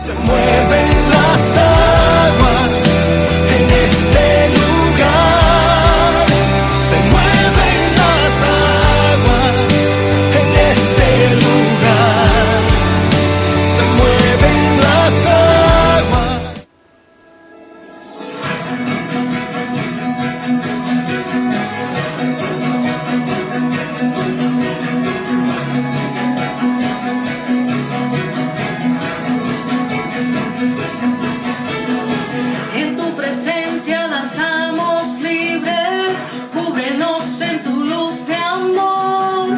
Se mueven las aguas en este lugar. Se mueven las aguas en este lugar. Se mueven las aguas. En tu presencia danzamos libres, cúbrenos en tu luz de amor,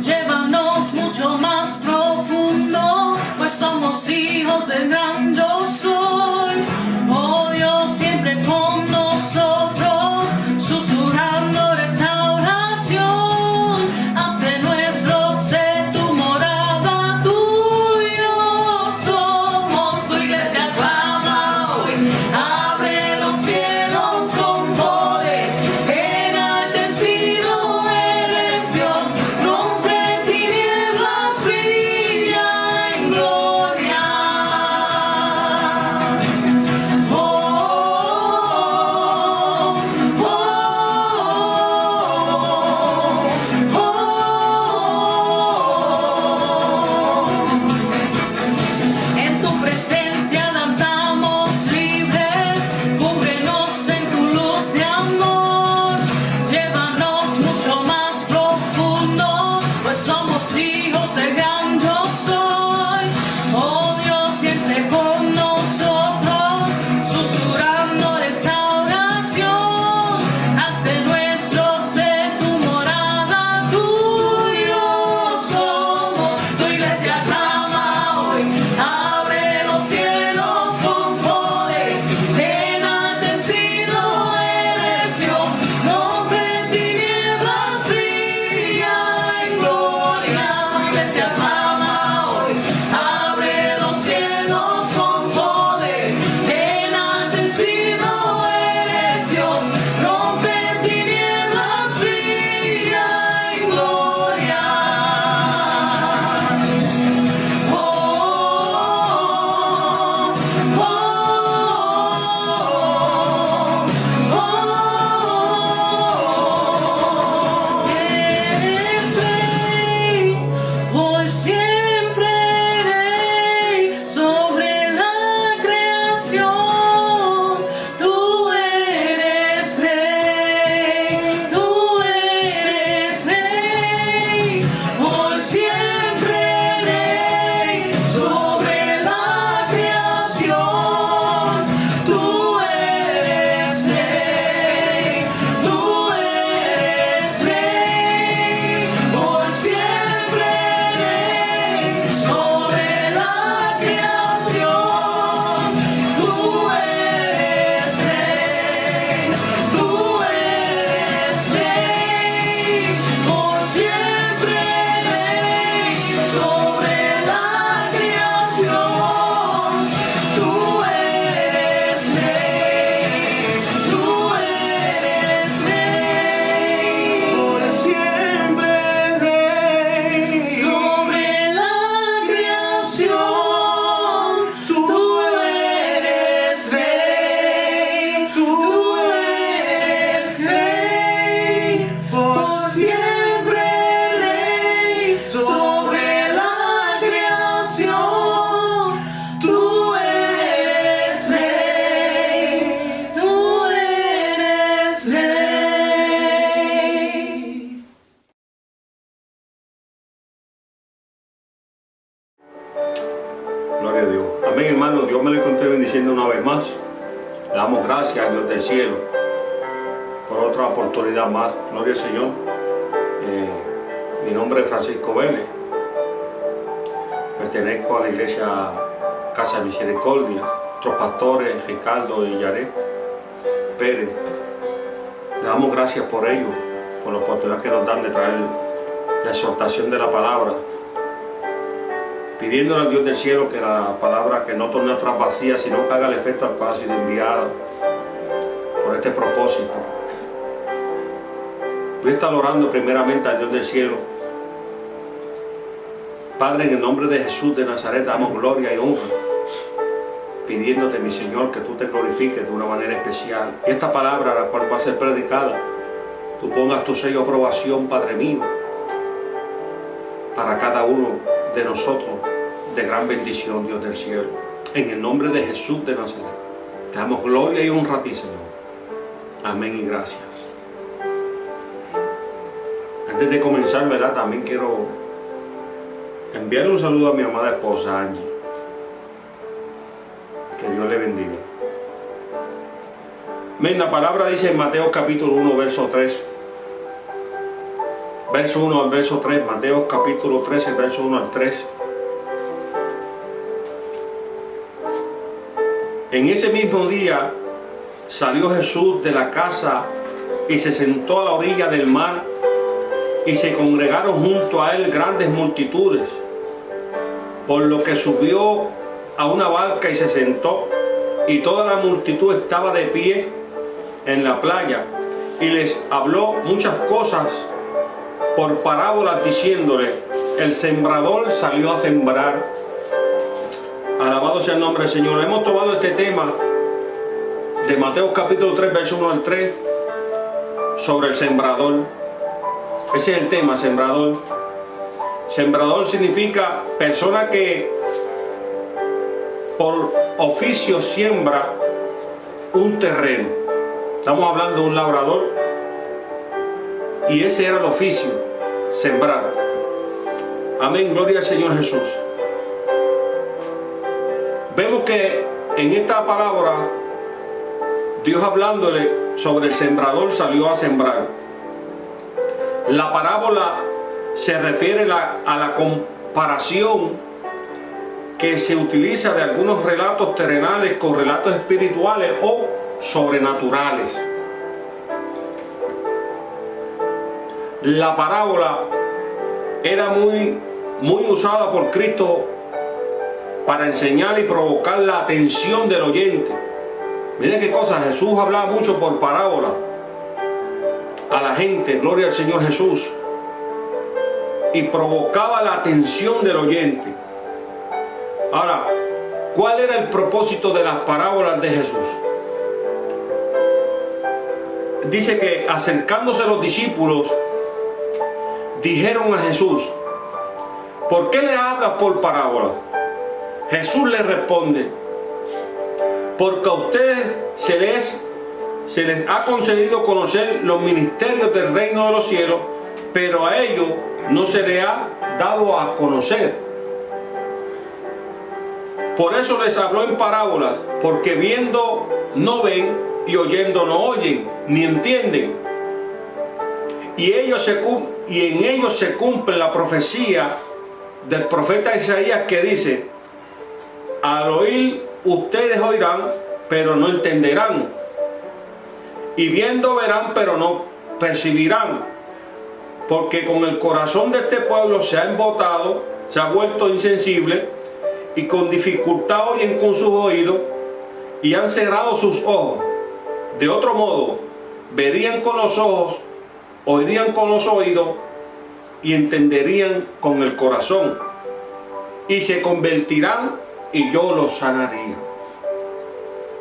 llévanos mucho más profundo, pues somos hijos del gran yo soy. Oh Dios, siempre con nosotros, susurrando restauración, haz de nuestro ser tu morada, tuyo somos, tu iglesia clama hoy. Abre los cielos con poder, enaltecido eres Dios, rompe tinieblas, brilla en gloria. Oh, oh, oh, oh. En tu presencia danzamos libres, cúbrenos en tu luz de amor, llévanos mucho más profundo, pues somos hijos del gran yo soy. Oh Dios, siempre con nosotros, susurrando restauración, haz de nuestro ser tu morada, tuyo somos, tu iglesia clama hoy. Abre los cielos con poder, enaltecido eres Dios, rompe tinieblas, brilla en gloria. Tu iglesia clama hoy. Abre los cielos con poder, enaltecido eres Dios, rompe tinieblas, brilla en gloria. Oh, oh, oh, oh. Eres rey, por siempre rey, sobre la creación. Tú eres rey, tú eres rey, por siempre rey, sobre la creación. Tú eres rey, tú eres rey, por siempre rey, sobre la creación. Tú eres rey, tú eres rey, por siempre rey, sobre la creación. Tú eres rey, tú eres rey, por siempre rey, sobre la creación. Tú eres rey, tú eres rey, por siempre rey, sobre la creación. Tú eres rey, tú eres rey. Gloria a Dios. Amén, hermano. Dios me lo encontré bendiciendo una vez más. Le damos gracias a Dios del cielo por otra oportunidad más. Gloria al Señor. Mi nombre es Francisco Vélez. Pertenezco a la iglesia Casa de Misericordia. Nuestros pastores Ricardo y Yaret Pérez. Le damos gracias por ello, por la oportunidad que nos dan de traer la exhortación de la palabra, pidiéndole al Dios del cielo que la palabra que no torne atrás vacía, sino que haga el efecto al cual ha sido enviada por este propósito. Voy a estar orando primeramente al Dios del cielo. Padre, en el nombre de Jesús de Nazaret damos gloria y honra pidiéndote, mi Señor, que tú te glorifiques de una manera especial. Y esta palabra, la cual va a ser predicada, tú pongas tu sello de aprobación, Padre mío, para cada uno de nosotros, de gran bendición, Dios del cielo. En el nombre de Jesús de Nazaret, te damos gloria y honra a ti, Señor. Amén y gracias. Antes de comenzar, ¿verdad? También quiero enviarle un saludo a mi amada esposa, Angie. Que Dios le bendiga. Amén. La palabra dice en Mateo capítulo 1, verso 3. Verso 1 al verso 3. Mateo capítulo 13, verso 1 al 3. En ese mismo día salió Jesús de la casa y se sentó a la orilla del mar, y se congregaron junto a él grandes multitudes, por lo que subió a una barca y se sentó, y toda la multitud estaba de pie en la playa, y les habló muchas cosas por parábolas, diciéndole: el sembrador salió a sembrar. Alabado sea el nombre del Señor. Hemos tomado este tema de Mateo capítulo 3, verso 1 al 3, sobre el sembrador. Ese es el tema, sembrador. Sembrador significa persona que por oficio siembra un terreno. Estamos hablando de un labrador, y ese era el oficio, sembrar. Amén, gloria al Señor Jesús. Vemos que en esta palabra Dios, hablándole sobre el sembrador, salió a sembrar. La parábola se refiere a la comparación que se utiliza de algunos relatos terrenales con relatos espirituales o sobrenaturales. La parábola era muy usada por Cristo para enseñar y provocar la atención del oyente. Miren qué cosa, Jesús hablaba mucho por parábola a la gente, gloria al Señor Jesús, y provocaba la atención del oyente. Ahora, ¿cuál era el propósito de las parábolas de Jesús? Dice que acercándose los discípulos, dijeron a Jesús: ¿por qué le hablas por parábolas? Jesús le responde: porque a ustedes se les ha concedido conocer los ministerios del reino de los cielos, pero a ellos no se les ha dado a conocer. Por eso les habló en parábolas, porque viendo no ven y oyendo no oyen, ni entienden. Y en ellos se cumple la profecía del profeta Isaías, que dice: al oír ustedes oirán, pero no entenderán, y viendo verán, pero no percibirán, porque con el corazón de este pueblo se ha embotado, se ha vuelto insensible, y con dificultad oyen con sus oídos, y han cerrado sus ojos. De otro modo, verían con los ojos, oirían con los oídos, y entenderían con el corazón, y se convertirán, y yo los sanaría.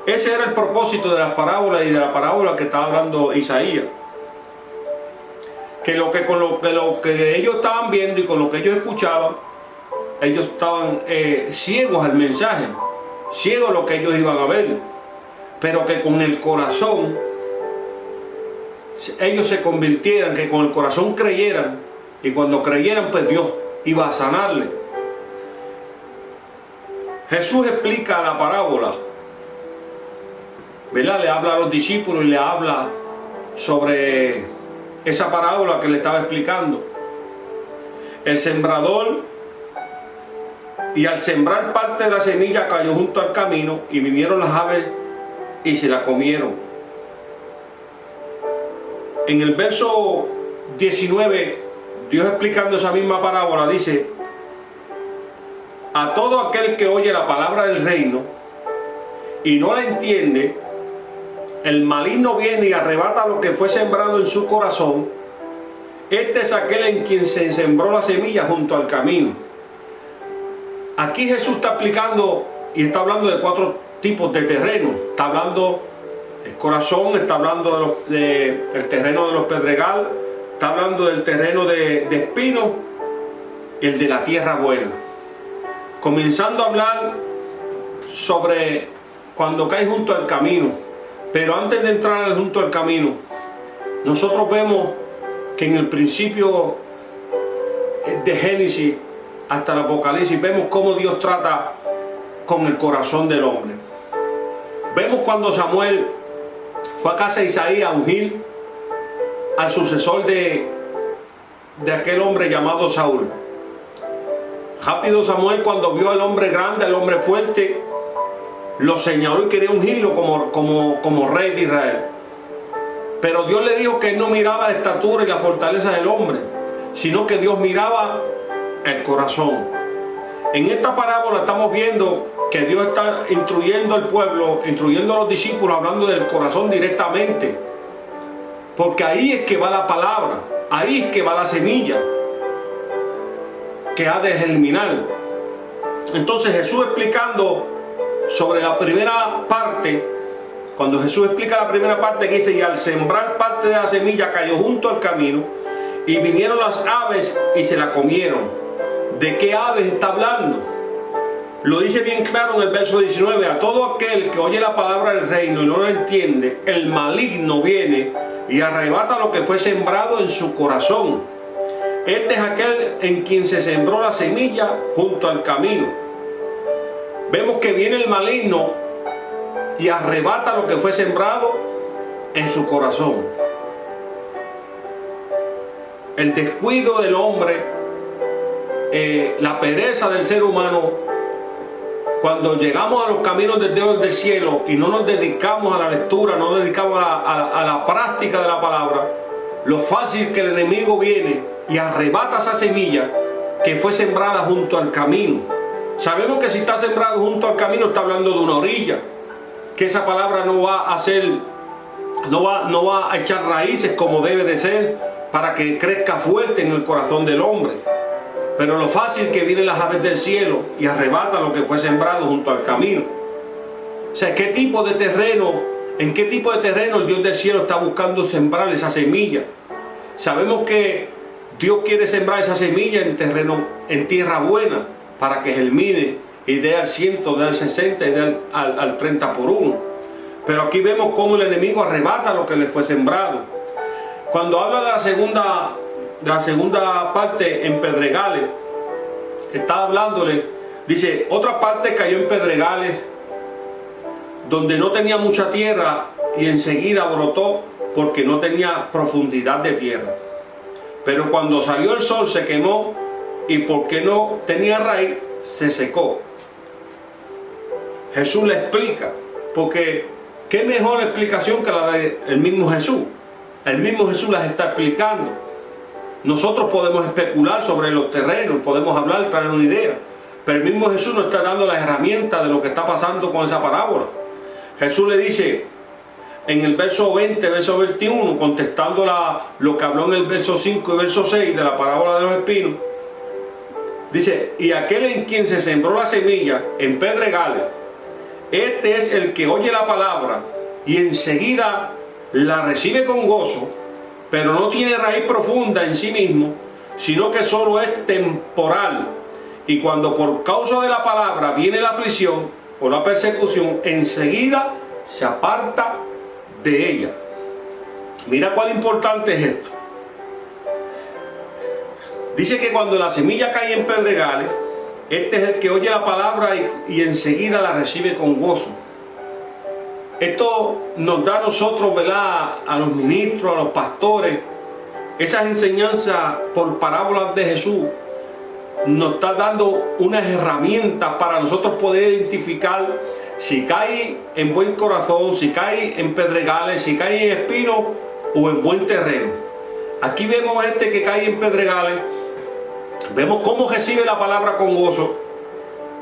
Ese era el propósito de las parábolas y de la parábola que estaba hablando Isaías. Que lo que ellos estaban viendo y con lo que ellos escuchaban, ellos estaban ciegos al mensaje, ciegos a lo que ellos iban a ver, pero que con el corazón ellos se convirtieran, que con el corazón creyeran, y cuando creyeran, pues Dios iba a sanarle. Jesús explica la parábola, ¿verdad? Le habla a los discípulos y le habla sobre esa parábola que le estaba explicando. El sembrador, y al sembrar parte de la semilla cayó junto al camino, y vinieron las aves y se la comieron. En el verso 19, Dios, explicando esa misma parábola, dice: a todo aquel que oye la palabra del reino y no la entiende, el maligno viene y arrebata lo que fue sembrado en su corazón. Este es aquel en quien se sembró la semilla junto al camino. Aquí Jesús está explicando y está hablando de 4 tipos de terreno. Está hablando el corazón, está hablando del terreno de los pedregal, está hablando del terreno de espino, el de la tierra buena. Comenzando a hablar sobre cuando cae junto al camino. Pero antes de entrar junto al camino, nosotros vemos que en el principio de Génesis hasta el Apocalipsis vemos cómo Dios trata con el corazón del hombre. Vemos cuando Samuel fue a casa de Isaías a ungir al sucesor de aquel hombre llamado Saúl. Rápido Samuel, cuando vio al hombre grande, al hombre fuerte, lo señaló y quería ungirlo como rey de Israel. Pero Dios le dijo que él no miraba la estatura y la fortaleza del hombre, sino que Dios miraba el corazón. En esta parábola estamos viendo que Dios está instruyendo al pueblo, instruyendo a los discípulos, hablando del corazón directamente. Porque ahí es que va la palabra, ahí es que va la semilla que ha de germinar. Entonces Jesús explicando sobre la primera parte, cuando Jesús explica la primera parte, que dice: y al sembrar parte de la semilla cayó junto al camino, y vinieron las aves y se la comieron. ¿De qué aves está hablando? Lo dice bien claro en el verso 19: a todo aquel que oye la palabra del reino y no lo entiende, el maligno viene y arrebata lo que fue sembrado en su corazón. Este es aquel en quien se sembró la semilla junto al camino. Vemos que viene el maligno y arrebata lo que fue sembrado en su corazón. El descuido del hombre, la pereza del ser humano, cuando llegamos a los caminos del Dios del cielo y no nos dedicamos a la lectura, no nos dedicamos a la práctica de la palabra, lo fácil que el enemigo viene y arrebata esa semilla que fue sembrada junto al camino. Sabemos que si está sembrado junto al camino está hablando de una orilla, que esa palabra no va a hacer, no va a echar raíces como debe de ser para que crezca fuerte en el corazón del hombre. Pero lo fácil que vienen las aves del cielo y arrebatan lo que fue sembrado junto al camino. O sea, ¿qué tipo de terreno, en qué tipo de terreno el Dios del cielo está buscando sembrar esa semilla? Sabemos que Dios quiere sembrar esa semilla en terreno, en tierra buena, para que germine y dé al 100, dé al 60 y dé al 30 por 1. Pero aquí vemos cómo el enemigo arrebata lo que le fue sembrado. Cuando habla de la segunda parte en pedregales, está hablándole, dice: otra parte cayó en pedregales donde no tenía mucha tierra y enseguida brotó porque no tenía profundidad de tierra. Pero cuando salió el sol se quemó y porque no tenía raíz se secó. Jesús le explica, porque qué mejor explicación que la del mismo Jesús. El mismo Jesús las está explicando. Nosotros podemos especular sobre los terrenos, podemos hablar, traer una idea, pero el mismo Jesús nos está dando las herramientas de lo que está pasando con esa parábola. Jesús le dice en el verso 20, verso 21, contestando lo que habló en el verso 5 y verso 6 de la parábola de los espinos, dice: y aquel en quien se sembró la semilla en pedregales, este es el que oye la palabra y enseguida la recibe con gozo, pero no tiene raíz profunda en sí mismo, sino que solo es temporal. Y cuando por causa de la palabra viene la aflicción o la persecución, enseguida se aparta de ella. Mira cuál importante es esto. Dice que cuando la semilla cae en pedregales, este es el que oye la palabra y enseguida la recibe con gozo. Esto nos da a nosotros, ¿verdad?, a los ministros, a los pastores, esas enseñanzas por parábolas de Jesús. Nos está dando unas herramientas para nosotros poder identificar si cae en buen corazón, si cae en pedregales, si cae en espinos o en buen terreno. Aquí vemos este que cae en pedregales. Vemos cómo recibe la palabra con gozo,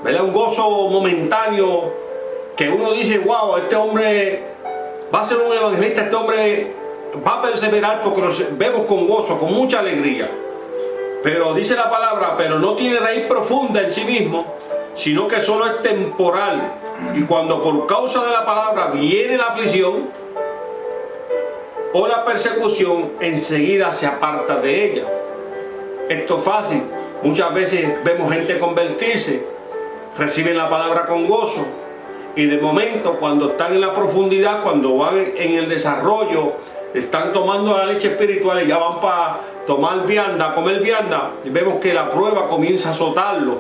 ¿verdad? Un gozo momentáneo que uno dice: wow, este hombre va a ser un evangelista, este hombre va a perseverar, porque lo vemos con gozo, con mucha alegría. Pero dice la palabra: pero no tiene raíz profunda en sí mismo, sino que solo es temporal. Y cuando por causa de la palabra viene la aflicción o la persecución, enseguida se aparta de ella. Esto es fácil. Muchas veces vemos gente convertirse, reciben la palabra con gozo, y de momento, cuando están en la profundidad, cuando van en el desarrollo, están tomando la leche espiritual y ya van para tomar vianda, comer vianda, y vemos que la prueba comienza a azotarlo,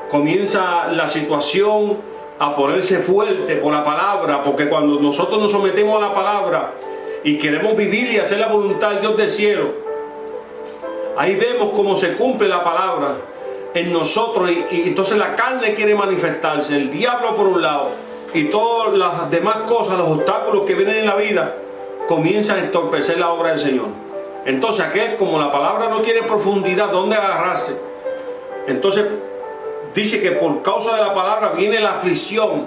comienza la situación a ponerse fuerte por la palabra, porque cuando nosotros nos sometemos a la palabra y queremos vivir y hacer la voluntad del Dios del cielo, ahí vemos cómo se cumple la palabra en nosotros, y entonces la carne quiere manifestarse, el diablo por un lado, y todas las demás cosas, los obstáculos que vienen en la vida, comienzan a entorpecer la obra del Señor. Entonces aquel, como la palabra no tiene profundidad donde agarrarse, entonces dice que por causa de la palabra viene la aflicción.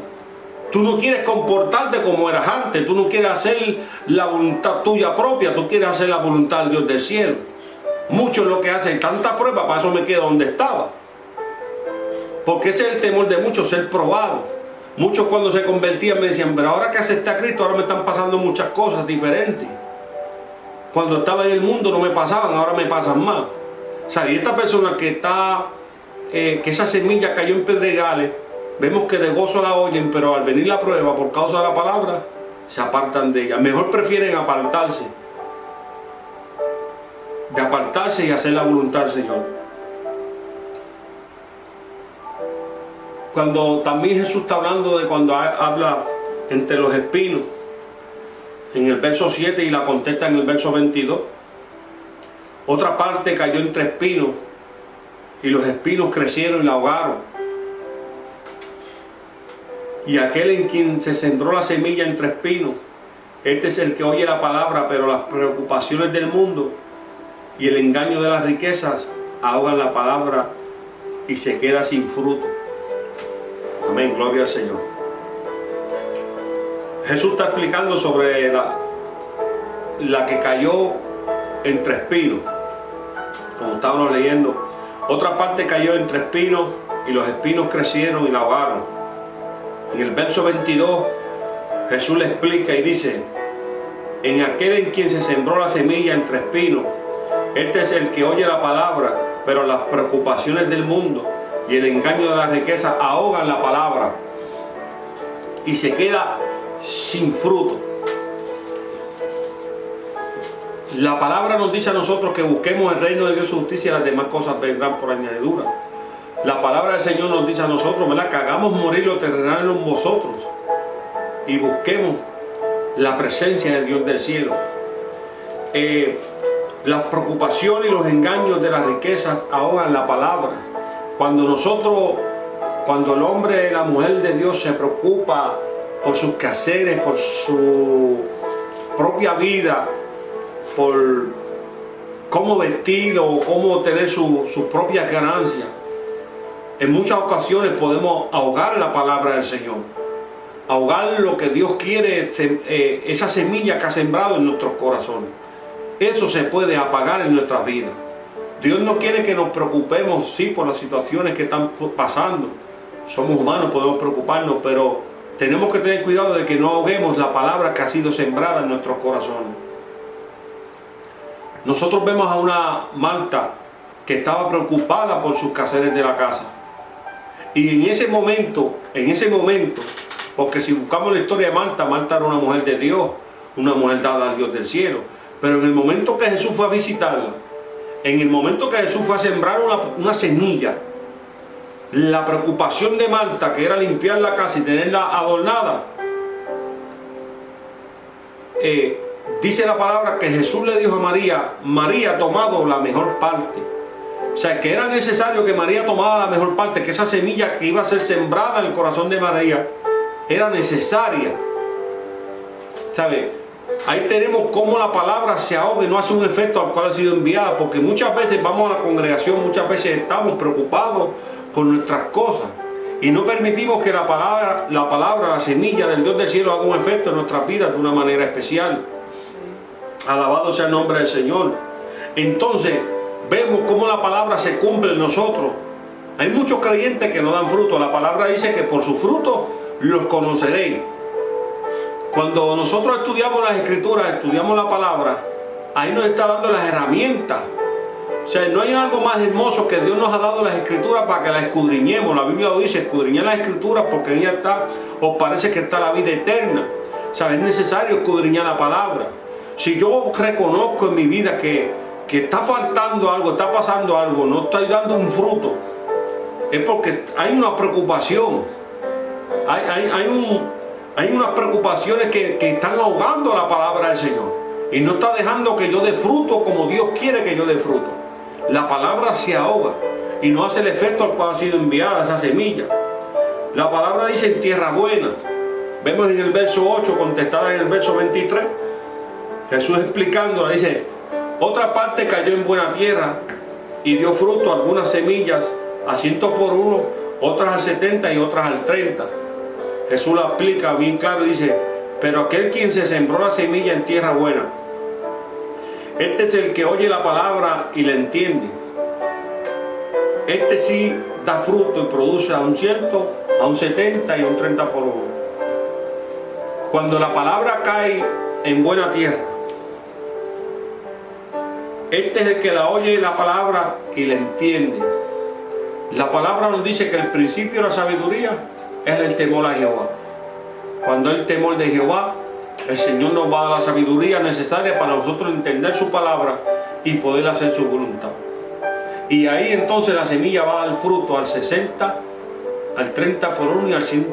Tú no quieres comportarte como eras antes, tú no quieres hacer la voluntad tuya propia, tú quieres hacer la voluntad del Dios del cielo. Muchos lo que hacen, tanta prueba, para eso me quedo donde estaba. Porque ese es el temor de muchos, ser probado. Muchos cuando se convertían me decían, pero ahora que acepté a Cristo, ahora me están pasando muchas cosas diferentes. Cuando estaba en el mundo no me pasaban, ahora me pasan más. O sea, y esta persona que está, que esa semilla cayó en pedregales, vemos que de gozo la oyen, pero al venir la prueba, por causa de la palabra, se apartan de ella. Mejor prefieren apartarse y hacer la voluntad del Señor. Cuando también Jesús está hablando de cuando habla entre los espinos, en el verso 7, y la contesta en el verso 22, otra parte cayó entre espinos, y los espinos crecieron y la ahogaron. Y aquel en quien se sembró la semilla entre espinos, este es el que oye la palabra, pero las preocupaciones del mundo y el engaño de las riquezas ahogan la palabra y se queda sin fruto. Amén, gloria al Señor. Jesús está explicando sobre la que cayó entre espinos, como estábamos leyendo. Otra parte cayó entre espinos y los espinos crecieron y la ahogaron. En el verso 22 Jesús le explica y dice: en aquel en quien se sembró la semilla entre espinos, este es el que oye la palabra, pero las preocupaciones del mundo y el engaño de la riqueza ahogan la palabra y se queda sin fruto. La palabra nos dice a nosotros que busquemos el reino de Dios y su justicia, y las demás cosas vendrán por añadidura. La palabra del Señor nos dice a nosotros, ¿verdad?, que hagamos morir lo terrenal en vosotros y busquemos la presencia del Dios del cielo. Las preocupaciones y los engaños de las riquezas ahogan la palabra. Cuando el hombre, la mujer de Dios se preocupa por sus quehaceres, por su propia vida, por cómo vestir o cómo tener sus propias ganancias, en muchas ocasiones podemos ahogar la palabra del Señor, ahogar lo que Dios quiere, esa semilla que ha sembrado en nuestros corazones. Eso se puede apagar en nuestras vidas. Dios no quiere que nos preocupemos, sí, por las situaciones que están pasando. Somos humanos, podemos preocuparnos, pero tenemos que tener cuidado de que no ahoguemos la palabra que ha sido sembrada en nuestros corazones. Nosotros vemos a una Marta que estaba preocupada por sus quehaceres de la casa. Y en ese momento, porque si buscamos la historia de Marta, Marta era una mujer de Dios, una mujer dada al Dios del cielo. Pero en el momento que Jesús fue a visitarla, en el momento que Jesús fue a sembrar una semilla, la preocupación de Marta, que era limpiar la casa y tenerla adornada, dice la palabra que Jesús le dijo a María: María ha tomado la mejor parte. O sea, que era necesario que María tomara la mejor parte, que esa semilla que iba a ser sembrada en el corazón de María era necesaria. ¿Sabe? Ahí tenemos cómo la palabra se ahoga y no hace un efecto al cual ha sido enviada, porque muchas veces vamos a la congregación, muchas veces estamos preocupados por nuestras cosas y no permitimos que la palabra, la semilla del Dios del cielo haga un efecto en nuestras vidas de una manera especial. Alabado sea el nombre del Señor. Entonces vemos cómo la palabra se cumple en nosotros Hay muchos creyentes que no dan fruto. La palabra dice que por sus frutos los conoceréis. Cuando nosotros estudiamos las escrituras, estudiamos la palabra, ahí nos está dando las herramientas. O sea, no hay algo más hermoso que Dios nos ha dado las escrituras para que las escudriñemos. La Biblia lo dice, escudriñar las escrituras porque en ella está, os parece que está la vida eterna. O sea, es necesario escudriñar la palabra. Si yo reconozco en mi vida que está faltando algo, está pasando algo, no estoy dando un fruto, es porque hay una preocupación. Hay unas preocupaciones que están ahogando la palabra del Señor. Y no está dejando que yo dé fruto como Dios quiere que yo dé fruto. La palabra se ahoga y no hace el efecto al cual ha sido enviada esa semilla. La palabra dice en tierra buena. Vemos en el verso 8, contestada en el verso 23, Jesús explicándola, dice: otra parte cayó en buena tierra y dio fruto, algunas semillas a 100 por uno, otras al 70 y otras al 30. Jesús la explica bien claro y dice: pero aquel quien se sembró la semilla en tierra buena, este es el que oye la palabra y la entiende. Este sí da fruto y produce a un 100, a un 70 y a un 30 por uno. Cuando la palabra cae en buena tierra, este es el que la oye la palabra y la entiende. La palabra nos dice que el principio de la sabiduría es el temor a Jehová. Cuando el temor de Jehová, el Señor nos va a dar la sabiduría necesaria para nosotros entender su palabra y poder hacer su voluntad. Y ahí entonces la semilla va a dar fruto al 60, al 30 por uno y al 100.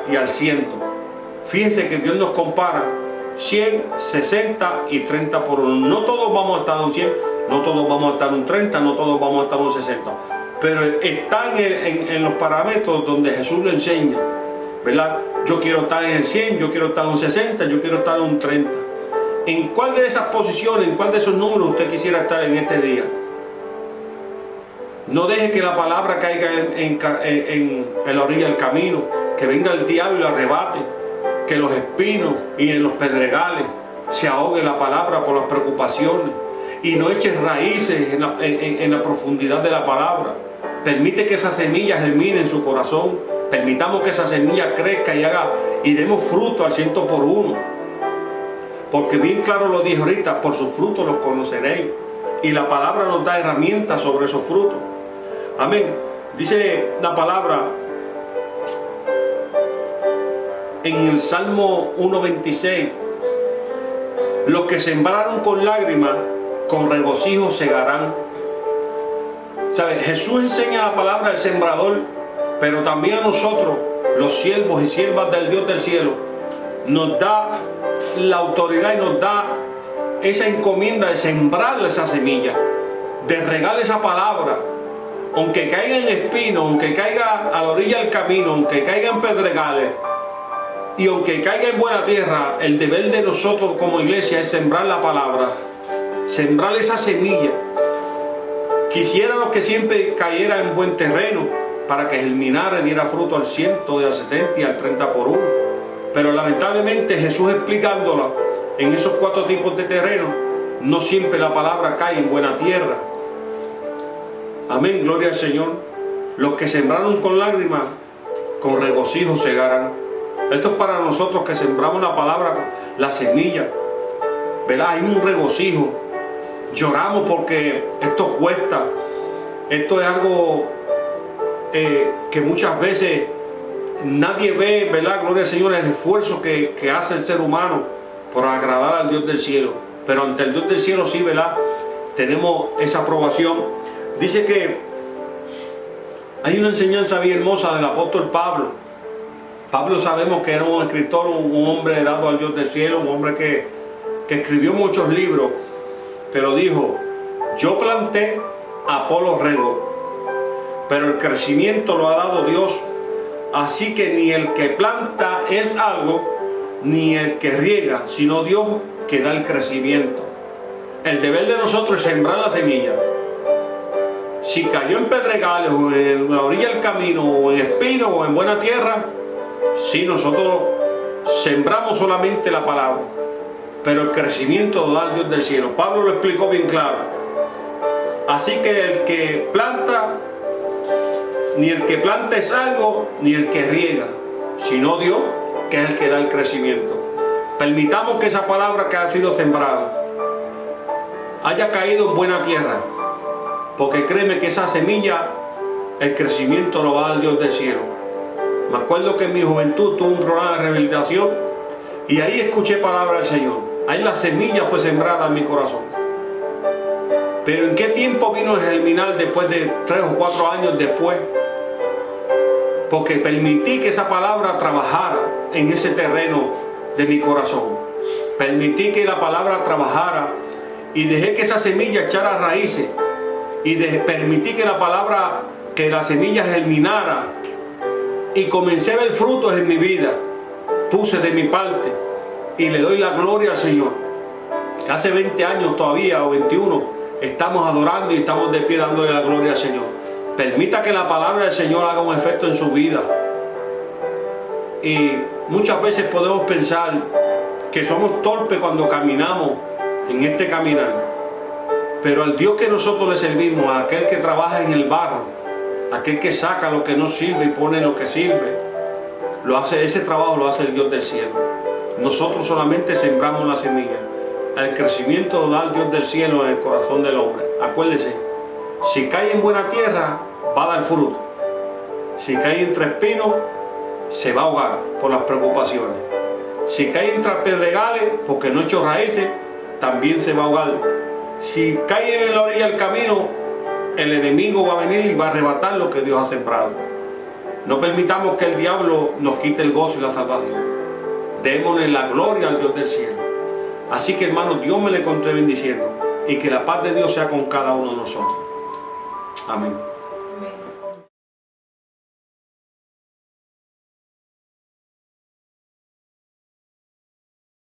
Y al 100. Fíjense que Dios nos compara 100, 60 y 30 por uno. No todos vamos a estar en un 100, no todos vamos a estar en un 30, no todos vamos a estar en un 60. Pero están en los parámetros donde Jesús lo enseña, ¿verdad? Yo quiero estar en el 100, yo quiero estar en un 60, yo quiero estar en un 30. ¿En cuál de esas posiciones, en cuál de esos números usted quisiera estar en este día? No deje que la palabra caiga en la orilla del camino, que venga el diablo y la arrebate, que los espinos y en los pedregales se ahogue la palabra por las preocupaciones, y no eches raíces en la profundidad de la palabra. Permite que esa semilla germine en su corazón. Permitamos que esa semilla crezca y demos fruto al 100 por uno. Porque bien claro lo dijo ahorita: por sus frutos los conoceréis. Y la palabra nos da herramientas sobre esos frutos. Amén. Dice la palabra en el Salmo 1:26: los que sembraron con lágrimas, con regocijo segarán. ¿Sabe? Jesús enseña la palabra del sembrador, pero también a nosotros, los siervos y siervas del Dios del cielo, nos da la autoridad y nos da esa encomienda de sembrar esa semilla, de regar esa palabra, aunque caiga en espinos, aunque caiga a la orilla del camino, aunque caiga en pedregales y aunque caiga en buena tierra. El deber de nosotros como iglesia es sembrar la palabra, sembrar esa semilla. Quisiéramos que siempre cayera en buen terreno para que germinara y diera fruto al 100, al 60 y al 30 por uno. Pero lamentablemente Jesús, explicándola en esos 4 tipos de terreno, no siempre la palabra cae en buena tierra. Amén, gloria al Señor. Los que sembraron con lágrimas, con regocijo segarán. Esto es para nosotros que sembramos la palabra, la semilla, ¿verdad? Hay un regocijo. Lloramos porque esto cuesta. Esto es algo que muchas veces nadie ve, ¿verdad? Gloria al Señor, el esfuerzo que hace el ser humano por agradar al Dios del cielo. Pero ante el Dios del cielo sí, ¿verdad? Tenemos esa aprobación. Dice que hay una enseñanza bien hermosa del apóstol Pablo. Pablo sabemos que era un escritor, un hombre dado al Dios del cielo, un hombre que escribió muchos libros, pero dijo: yo planté, Apolo regó, pero el crecimiento lo ha dado Dios. Así que ni el que planta es algo, ni el que riega, sino Dios que da el crecimiento. El deber de nosotros es sembrar la semilla. Si cayó en pedregales o en la orilla del camino o en espinos o en buena tierra, si nosotros sembramos solamente la palabra, pero el crecimiento lo da el Dios del cielo. Pablo lo explicó bien claro. Así que el que planta ni el que planta es algo, ni el que riega, sino Dios, que es el que da el crecimiento. Permitamos que esa palabra que ha sido sembrada haya caído en buena tierra, porque créeme que esa semilla, el crecimiento lo va a dar Dios del cielo. Me acuerdo que en mi juventud tuve un programa de rehabilitación y ahí escuché palabra del Señor. Ahí la semilla fue sembrada en mi corazón. Pero ¿en qué tiempo vino a germinar después de 3 o 4 años después? Porque permití que esa palabra trabajara en ese terreno de mi corazón. Permití que la palabra trabajara y dejé que esa semilla echara raíces. Y permití que la semilla germinara. Y comencé a ver frutos en mi vida. Puse de mi parte y le doy la gloria al Señor. Hace 20 años todavía, o 21, estamos adorando y estamos de pie dándole la gloria al Señor. Permita que la palabra del Señor haga un efecto en su vida. Y muchas veces podemos pensar que somos torpes cuando caminamos en este caminar. Pero al Dios que nosotros le servimos, a aquel que trabaja en el barro, aquel que saca lo que no sirve y pone lo que sirve, ese trabajo lo hace el Dios del cielo. Nosotros solamente sembramos la semilla. El crecimiento lo da el Dios del cielo en el corazón del hombre. Acuérdese, si cae en buena tierra, va a dar fruto. Si cae entre espinos, se va a ahogar por las preocupaciones. Si cae entre pedregales, porque no ha hecho raíces, también se va a ahogar. Si cae en la orilla del camino, el enemigo va a venir y va a arrebatar lo que Dios ha sembrado. No permitamos que el diablo nos quite el gozo y la salvación. Démosle la gloria al Dios del cielo. Así que, hermanos, Dios me le continúe bendiciendo y que la paz de Dios sea con cada uno de nosotros. Amén.